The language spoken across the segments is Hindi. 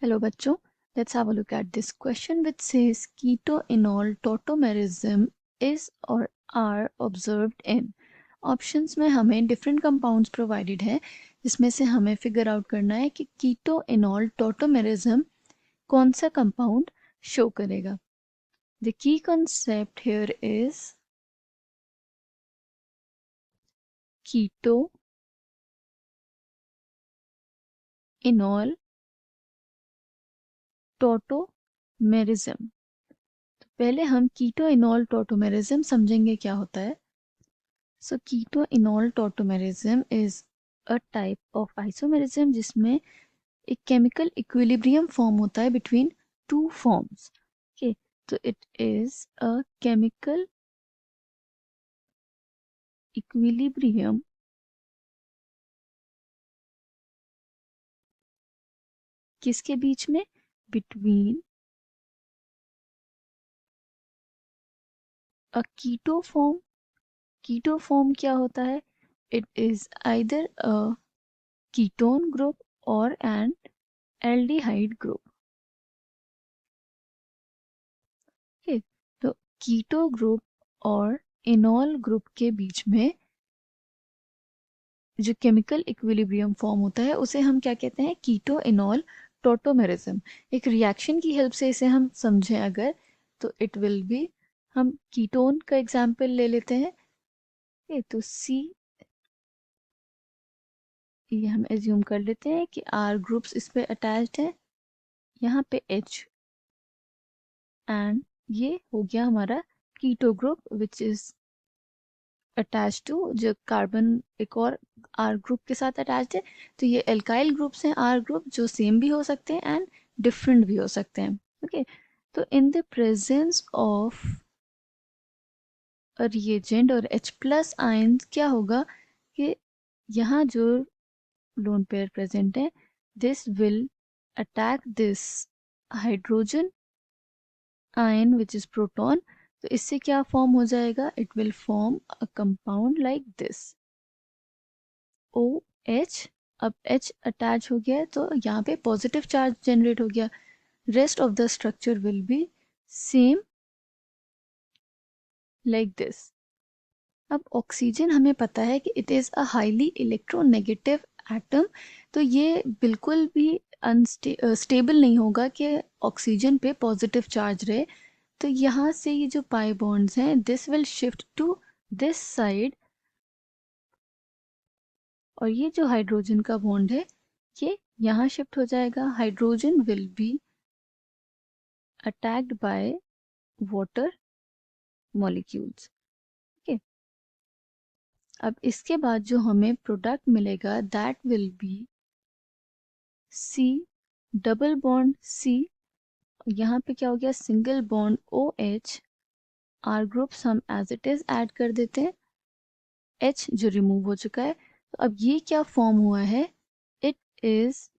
Hello बच्चों, let's have a look at this question which says keto-enol tautomerism is or are observed in. Options में हमें डिफरेंट कंपाउंड्स प्रोवाइडेड है जिसमें से हमें फिगर आउट करना है कि कीटो-एनॉल टॉटोमेरिज्म कौन सा कंपाउंड शो करेगा. The key concept here is keto enol tautomerism. पहले हम कीटो-एनॉल टॉटोमेरिज्म समझेंगे क्या होता है. So keto-enol tautomerism is a type of isomerism जिसमें एक chemical equilibrium form होता है between two forms. Okay, so it is a chemical equilibrium किसके बीच में? Between a keto form. Keto form क्या होता है? It is either a ketone group or an aldehyde group. Okay, तो कीटो ग्रुप और इनॉल ग्रुप के बीच में जो केमिकल इक्विलिब्रियम फॉर्म होता है उसे हम क्या कहते हैं? कीटो इनॉल टॉटोमेरिज्म. एक रिएक्शन की हेल्प से इसे हम समझें अगर तो इट विल बी, हम कीटोन का एग्जांपल ले लेते हैं. ये तो सी, ये हम एज्यूम कर लेते हैं कि आर ग्रुप्स इस पे अटैच्ड है, यहाँ पे H, एंड ये हो गया हमारा keto group which is attach to जो कार्बन एक और आर ग्रुप के साथ अटैच्ड है. तो ये एल्काइल ग्रुप्स हैं, आर ग्रुप, जो सेम भी हो सकते हैं एंड डिफरेंट भी हो सकते हैं. ओके, तो in the presence of a reagent और H प्लस आयन क्या होगा कि यहाँ जो लोन पेयर प्रेजेंट है this will attack this hydrogen ion which is proton. तो इससे क्या फॉर्म हो जाएगा? It will form a compound like this OH. अब H अटैच हो गया है तो यहाँ पे पॉजिटिव चार्ज जनरेट हो गया. Rest of the structure will be same like this. अब ऑक्सीजन हमें पता है कि it is a highly electronegative atom. तो ये बिल्कुल भी स्टेबल नहीं होगा कि ऑक्सीजन पे पॉजिटिव चार्ज रहे. तो यहाँ से ये जो पाई बॉन्ड्स हैं this will shift to this side, और ये जो हाइड्रोजन का बॉन्ड है ये यहाँ शिफ्ट हो जाएगा. Hydrogen will be attacked by water molecules. Okay, अब इसके बाद जो हमें प्रोडक्ट मिलेगा that will be C double bond C. यहाँ पे क्या हो गया? Single bond OH. R groups हम एज इट इज ऐड कर देते हैं, H जो रिमूव हो चुका है. तो अब ये क्या फॉर्म हुआ है? इट इज,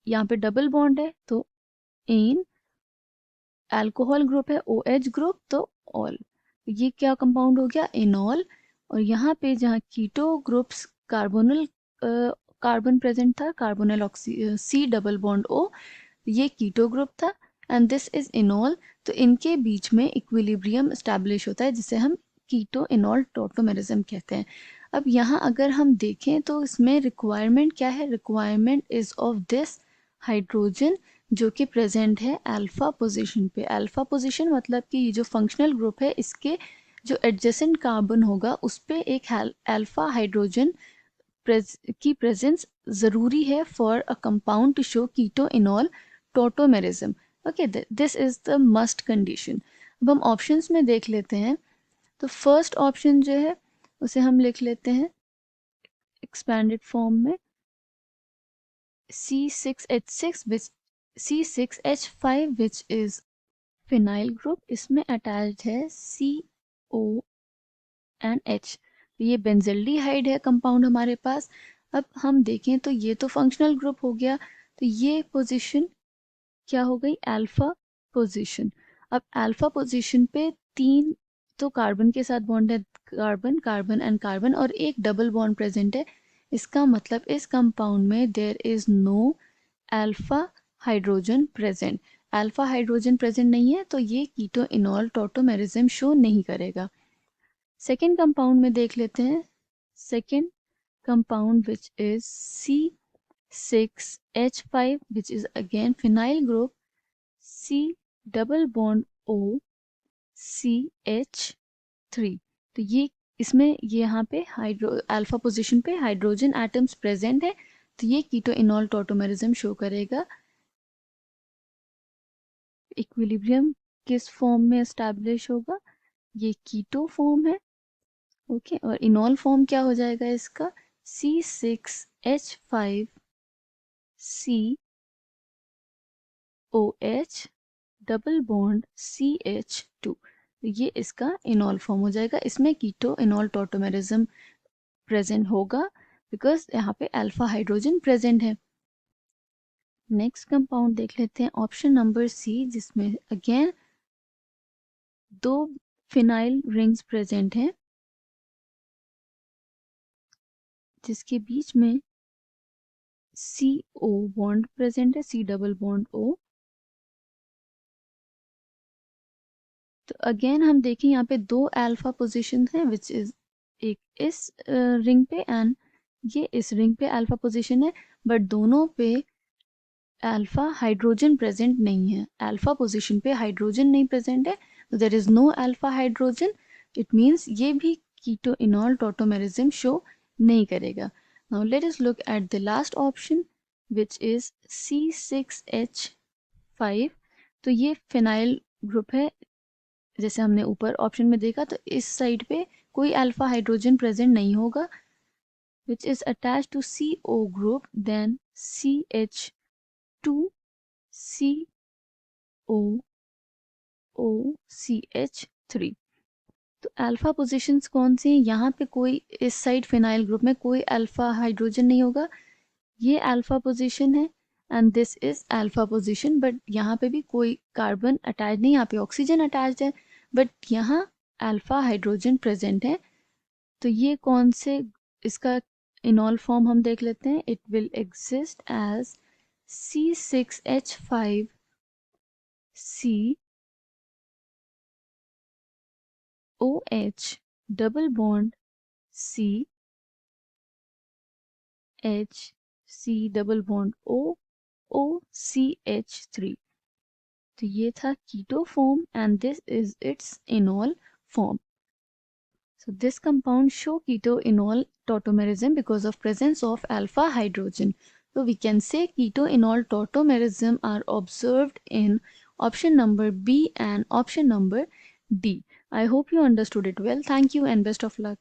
यहाँ पे डबल बॉन्ड है तो इन, अल्कोहल ग्रुप है OH ग्रुप तो ऑल. ये क्या कंपाउंड हो गया? इनॉल. और यहाँ पे जहाँ कीटो ग्रुप्स कार्बोनल कार्बन प्रेजेंट था, कार्बोनल oxy C double bond O, ये कीटो ग्रुप था एंड दिस इज इनॉल. तो इनके बीच में इक्विलिब्रियम एस्टैब्लिश होता है जिसे हम कीटो इनॉल टॉटोमेरिज्म कहते हैं. अब यहाँ अगर हम देखें तो इसमें रिक्वायरमेंट क्या है? Requirement is of this hydrogen जो कि प्रेजेंट है अल्फा पोजीशन पे. अल्फा पोजीशन मतलब कि ये जो फंक्शनल ग्रुप है इसके जो एडजेसेंट कार्बन होगा उस पे एक अल्फा हाइड्रोजन की प्रेजेंस ज़रूरी है for a compound to show keto enol tautomerism. Okay, this is the must condition. अब हम ऑप्शंस में देख लेते हैं. तो फर्स्ट ऑप्शन जो है उसे हम लिख लेते हैं एक्सपैंडेड फॉर्म में C6H6 which C6H5 which is phenyl group. इसमें अटैच्ड है CO एंड H. ये बेंजल्डिहाइड है कंपाउंड हमारे पास. अब हम देखें तो ये तो फंक्शनल ग्रुप हो गया, तो ये पोजीशन क्या हो गई? Alpha position. अब अल्फा पोजीशन पे 3 तो कार्बन के साथ बॉन्ड है, कार्बन कार्बन एंड कार्बन, और एक डबल बॉन्ड प्रेजेंट है. इसका मतलब इस कंपाउंड में there is no alpha hydrogen present, alpha hydrogen present नहीं है तो ये कीटो इनॉल टॉटोमेरिज्म शो नहीं करेगा। सेकेंड कंपाउंड में देख लेते हैं। Second compound which is C6H5 which is again phenyl group, C double bond O CH3। तो ये इसमें ये यहाँ पे हाइड्रो अल्फा पोजीशन पे हाइड्रोजन एटम्स प्रेजेंट है, तो ये कीटो इनॉल टॉटोमेरिज्म शो करेगा। इक्विलिब्रियम किस फॉर्म में एस्टैब्लिश होगा, ये कीटो फॉर्म है। ओके, और इनॉल फॉर्म क्या हो जाएगा इसका, C6H5 COH double bond CH2। तो ये इसका इनॉल फॉर्म हो जाएगा। इसमें कीटो इनॉल टॉटोमेरिज्म प्रेजेंट होगा बिकॉज यहाँ पे अल्फा हाइड्रोजन प्रेजेंट है। नेक्स्ट कंपाउंड देख लेते हैं, ऑप्शन नंबर सी, जिसमें अगेन 2 फिनाइल रिंग्स प्रेजेंट हैं जिसके बीच में CO बॉन्ड प्रेजेंट है, C डबल बॉन्ड O। तो अगेन हम देखें यहाँ पे 2 अल्फा पोजीशन हैं विच इज एक इस रिंग पे एंड ये इस रिंग पे अल्फा पोजीशन है, बट दोनों पे अल्फा हाइड्रोजन प्रेजेंट नहीं है। अल्फा पोजीशन पे हाइड्रोजन नहीं प्रेजेंट है, तो there is no alpha hydrogen. It means ये भी कीटो इनॉल टॉटोमेरिज्म शो नहीं करेगा। Now let us look at the last option which is C6H5। तो ये फिनाइल ग्रुप है, जैसे हमने ऊपर ऑप्शन में देखा, तो इस साइड पे कोई अल्फा हाइड्रोजन प्रेजेंट नहीं होगा which is attached to CO group, then CH2COOCH3। तो अल्फा पोजीशंस कौन सी हैं, यहाँ पे कोई इस साइड फिनाइल ग्रुप में कोई अल्फा हाइड्रोजन नहीं होगा, ये अल्फा पोजीशन है and this is alpha position, but यहाँ पे भी कोई कार्बन अटैच नहीं, यहाँ पे ऑक्सीजन अटैच्ड है बट यहाँ अल्फा हाइड्रोजन प्रेजेंट है। तो ये कौन से, इसका इनॉल फॉर्म हम देख लेते हैं। It will exist as C6H5 COH double bond CH double bond OCH3। तो ये था keto form and this is its enol form. So this compound show keto-enol tautomerism because of presence of alpha hydrogen. So we can say keto-enol tautomerism are observed in option number B and option number D. I hope you understood it well. Thank you and best of luck.